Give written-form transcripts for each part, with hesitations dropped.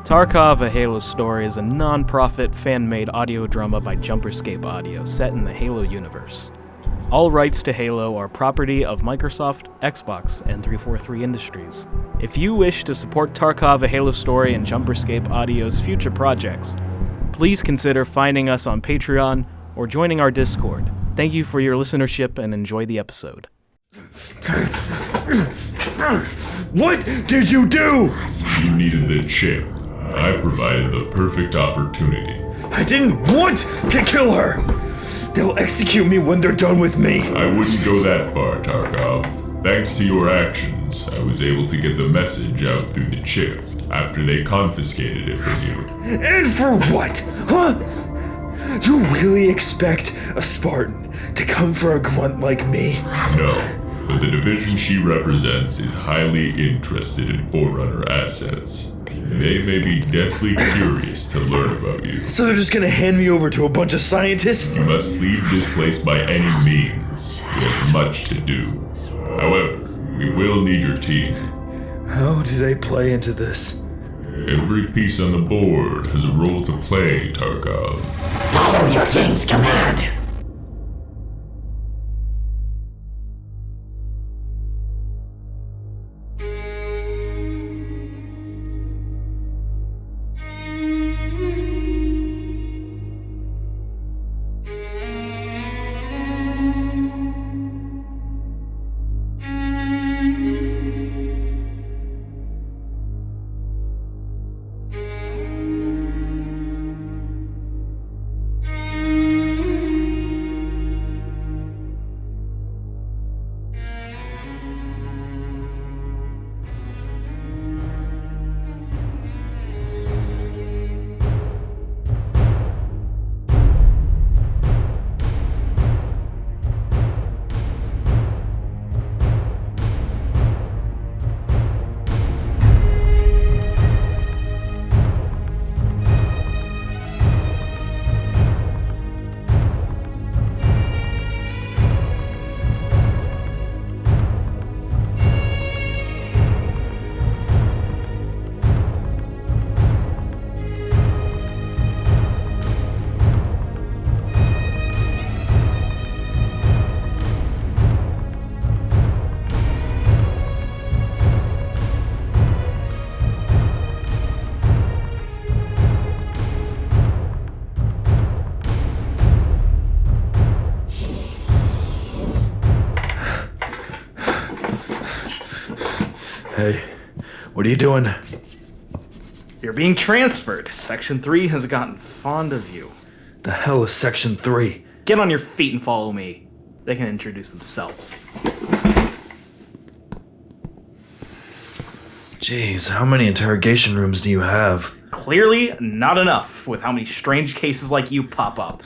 Tarkov A Halo Story is a non-profit fan-made audio drama by Jumperscape Audio set in the Halo universe. All rights to Halo are property of Microsoft, Xbox, and 343 Industries. If you wish to support Tarkov A Halo Story and Jumperscape Audio's future projects, please consider finding us on Patreon or joining our Discord. Thank you for your listenership and enjoy the episode. What did you do? You needed the chip. I provided the perfect opportunity. I didn't want to kill her! They'll execute me when they're done with me. I wouldn't go that far, Tarkov. Thanks to your actions, I was able to get the message out through the chip after they confiscated it from you. And for what? Huh? You really expect a Spartan to come for a grunt like me? No, but the division she represents is highly interested in Forerunner assets. They may be deathly curious to learn about you. So they're just gonna hand me over to a bunch of scientists? You must leave this place by any means. We have much to do. However, we will need your team. How do they play into this? Every piece on the board has a role to play, Tarkov. Follow your king's command. Hey, what are you doing? You're being transferred. Section 3 has gotten fond of you. The hell is Section 3? Get on your feet and follow me. They can introduce themselves. Jeez, how many interrogation rooms do you have? Clearly, not enough with how many strange cases like you pop up.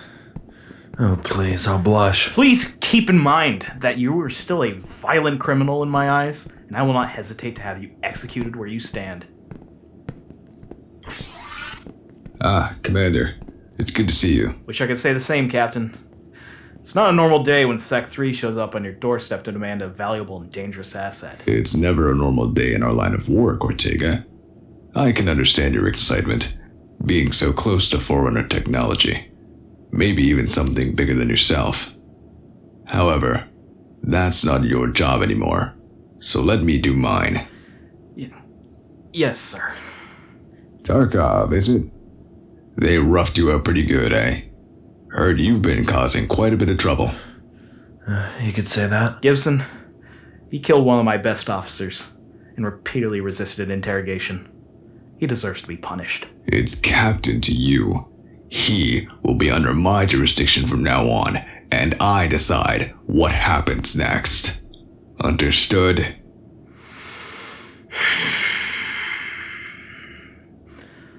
Oh, please, I'll blush. Please keep in mind that you are still a violent criminal in my eyes, and I will not hesitate to have you executed where you stand. Ah, Commander. It's good to see you. Wish I could say the same, Captain. It's not a normal day when Sec 3 shows up on your doorstep to demand a valuable and dangerous asset. It's never a normal day in our line of work, Ortega. I can understand your excitement, being so close to Forerunner technology. Maybe even something bigger than yourself. However, that's not your job anymore, so let me do mine. Yes, sir. Tarkov, is it? They roughed you up pretty good, eh? Heard you've been causing quite a bit of trouble. You could say that. Gibson, he killed one of my best officers and repeatedly resisted an interrogation. He deserves to be punished. It's captain to you. He will be under my jurisdiction from now on, and I decide what happens next. Understood?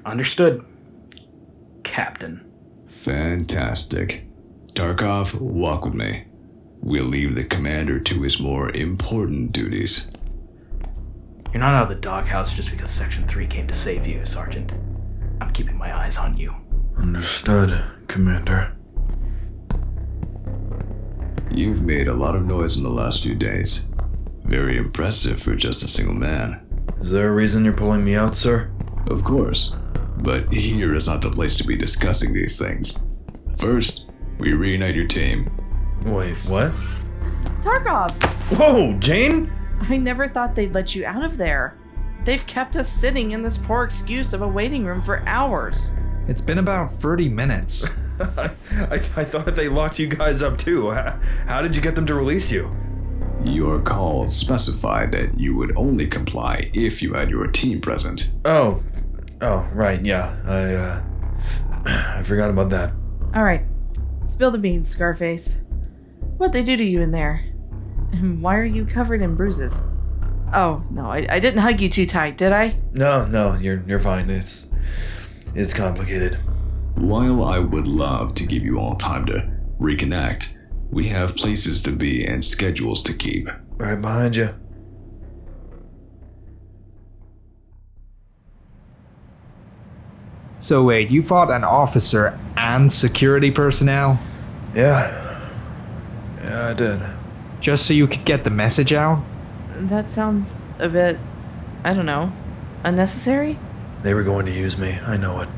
Understood, Captain. Fantastic. Tarkov, walk with me. We'll leave the commander to his more important duties. You're not out of the doghouse just because Section 3 came to save you, Sergeant. I'm keeping my eyes on you. Understood, Commander. You've made a lot of noise in the last few days. Very impressive for just a single man. Is there a reason you're pulling me out, sir? Of course. but here is not the place to be discussing these things. First, we reunite your team. Wait, what? Tarkov! Whoa, Jane? I never thought they'd let you out of there. They've kept us sitting in this poor excuse of a waiting room for hours. It's been about 30 minutes. I thought they locked you guys up too. How did you get them to release you? Your call specified that you would only comply if you had your team present. Oh, right, yeah. I forgot about that. Alright, spill the beans, Scarface. What'd they do to you in there? And why are you covered in bruises? Oh, no, I didn't hug you too tight, did I? No, you're fine. It's complicated. While I would love to give you all time to reconnect, we have places to be and schedules to keep. Right behind you. So wait, you fought an officer and security personnel? Yeah, I did. Just so you could get the message out? That sounds a bit, I don't know, unnecessary? They were going to use me, I know it.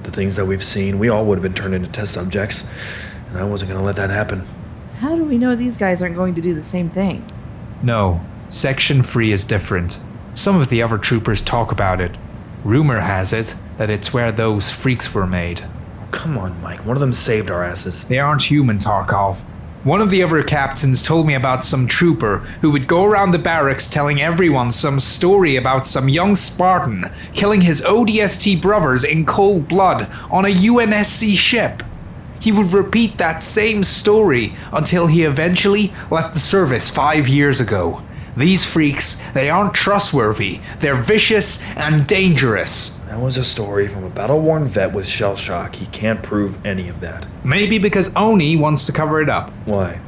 The things that we've seen, we all would have been turned into test subjects, and I wasn't going to let that happen. How do we know these guys aren't going to do the same thing? No, Section 3 is different. Some of the other troopers talk about it. Rumor has it that it's where those freaks were made. Come on, Mike, one of them saved our asses. They aren't human, Tarkov. One of the other captains told me about some trooper who would go around the barracks telling everyone some story about some young Spartan killing his ODST brothers in cold blood on a UNSC ship. He would repeat that same story until he eventually left the service 5 years ago. These freaks, they aren't trustworthy. They're vicious and dangerous. That was a story from a battle-worn vet with shell shock. He can't prove any of that. Maybe because Oni wants to cover it up. Why?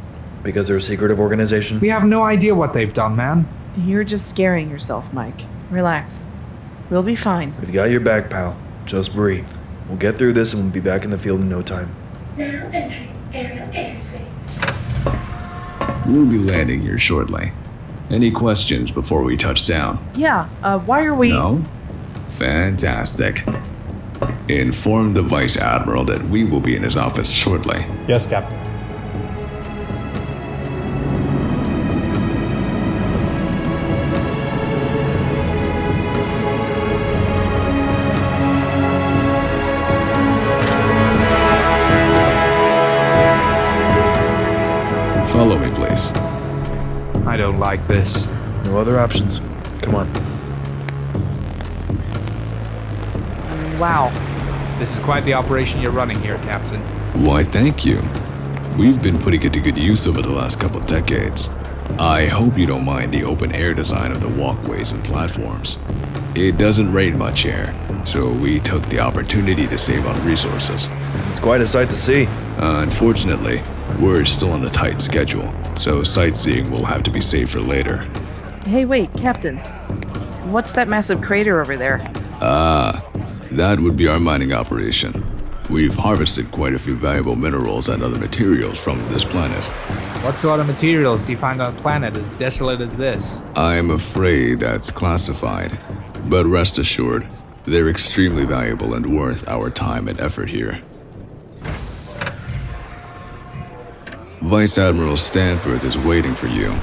Because they're a secretive organization? We have no idea what they've done, man. You're just scaring yourself, Mike. Relax. We'll be fine. We've got your back, pal. Just breathe. We'll get through this and we'll be back in the field in no time. Now entering Ariel airspace. We'll be landing here shortly. Any questions before we touch down? Yeah, why are we... No? Fantastic. Inform the Vice Admiral that we will be in his office shortly. Yes, Captain. Follow me, please. I don't like this. No other options. Come on. Wow. This is quite the operation you're running here, Captain. Why, thank you. We've been putting it to good use over the last couple decades. I hope you don't mind the open air design of the walkways and platforms. It doesn't rain much here, so we took the opportunity to save on resources. It's quite a sight to see. Unfortunately, we're still on a tight schedule, so sightseeing will have to be saved for later. Hey, wait, Captain. What's that massive crater over there? That would be our mining operation. We've harvested quite a few valuable minerals and other materials from this planet. What sort of materials do you find on a planet as desolate as this? I'm afraid that's classified, but rest assured, they're extremely valuable and worth our time and effort here. Vice Admiral Stanford is waiting for you.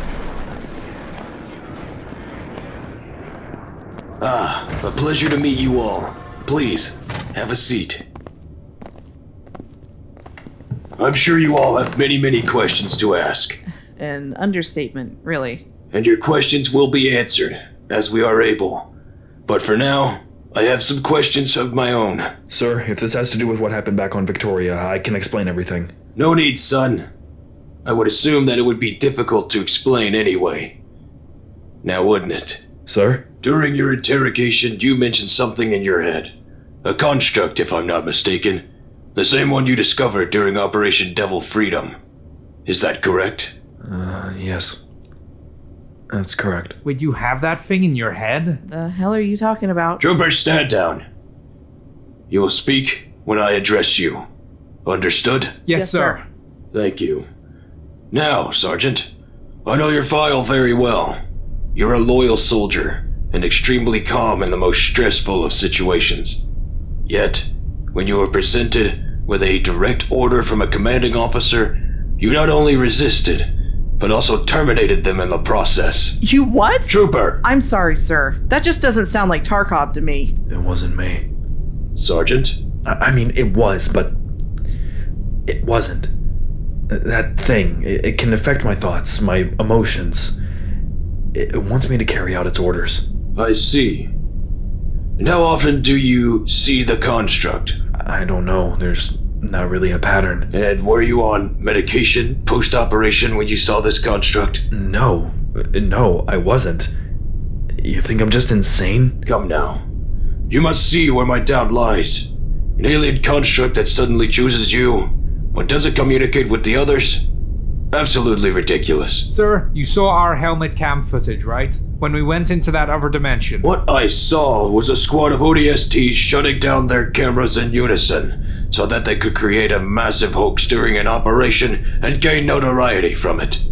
A pleasure to meet you all. Please, have a seat. I'm sure you all have many questions to ask. An understatement, really. And your questions will be answered, as we are able. But for now, I have some questions of my own. Sir, if this has to do with what happened back on Victoria, I can explain everything. No need, son. I would assume that it would be difficult to explain anyway. Now wouldn't it? Sir? During your interrogation, you mentioned something in your head. A construct, if I'm not mistaken. The same one you discovered during Operation Devil Freedom. Is that correct? Yes. That's correct. Wait, you have that thing in your head? The hell are you talking about? Trooper, stand down. You will speak when I address you. Understood? Yes, sir. Thank you. Now, Sergeant, I know your file very well. You're a loyal soldier, and extremely calm in the most stressful of situations. Yet, when you were presented with a direct order from a commanding officer, you not only resisted, but also terminated them in the process. You what? Trooper! I'm sorry, sir. That just doesn't sound like Tarkov to me. It wasn't me. Sergeant? I mean, it was, but it wasn't. That thing, it can affect my thoughts, my emotions. It wants me to carry out its orders. I see. And how often do you see the construct? I don't know. There's not really a pattern. And were you on medication post-operation when you saw this construct? No, I wasn't. You think I'm just insane? Come now. You must see where my doubt lies. An alien construct that suddenly chooses you, but doesn't communicate with the others? Absolutely ridiculous. Sir, you saw our helmet cam footage, right? When we went into that other dimension. What I saw was a squad of ODSTs shutting down their cameras in unison, so that they could create a massive hoax during an operation and gain notoriety from it.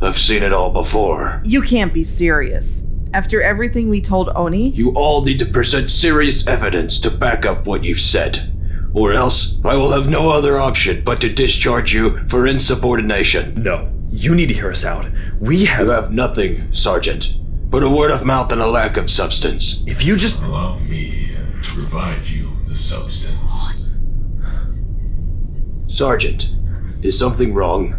I've seen it all before. You can't be serious. After everything we told Oni? You all need to present serious evidence to back up what you've said. Or else, I will have no other option but to discharge you for insubordination. No, you need to hear us out. You have nothing, Sergeant, but a word of mouth and a lack of substance. If you just... Allow me to provide you the substance. Sergeant, is something wrong?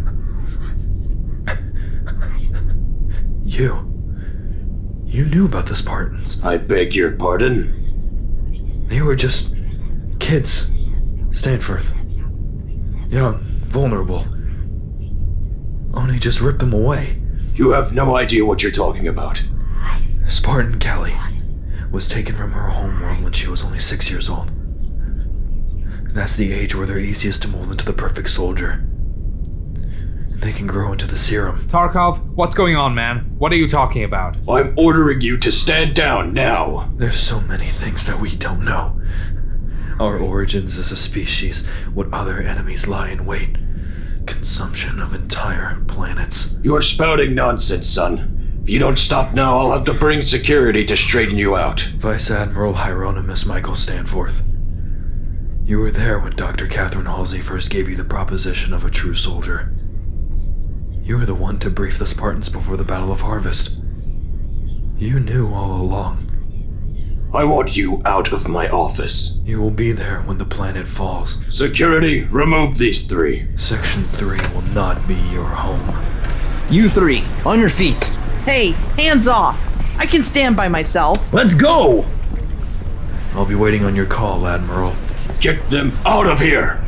You knew about the Spartans. I beg your pardon? They were just kids. Stanforth. Young, vulnerable. Oni just ripped them away. You have no idea what you're talking about. Spartan Kelly was taken from her homeworld when she was only 6 years old. That's the age where they're easiest to mold into the perfect soldier. They can grow into the serum. Tarkov, what's going on, man? What are you talking about? I'm ordering you to stand down now. There's so many things that we don't know. Our origins as a species, what other enemies lie in wait. Consumption of entire planets. You're spouting nonsense, son. If you don't stop now, I'll have to bring security to straighten you out. Vice Admiral Hieronymus Michael Stanforth. You were there when Dr. Catherine Halsey first gave you the proposition of a true soldier. You were the one to brief the Spartans before the Battle of Harvest. You knew all along. I want you out of my office. You will be there when the planet falls. Security, remove these three. Section 3 will not be your home. You three, on your feet. Hey, hands off. I can stand by myself. Let's go! I'll be waiting on your call, Admiral. Get them out of here!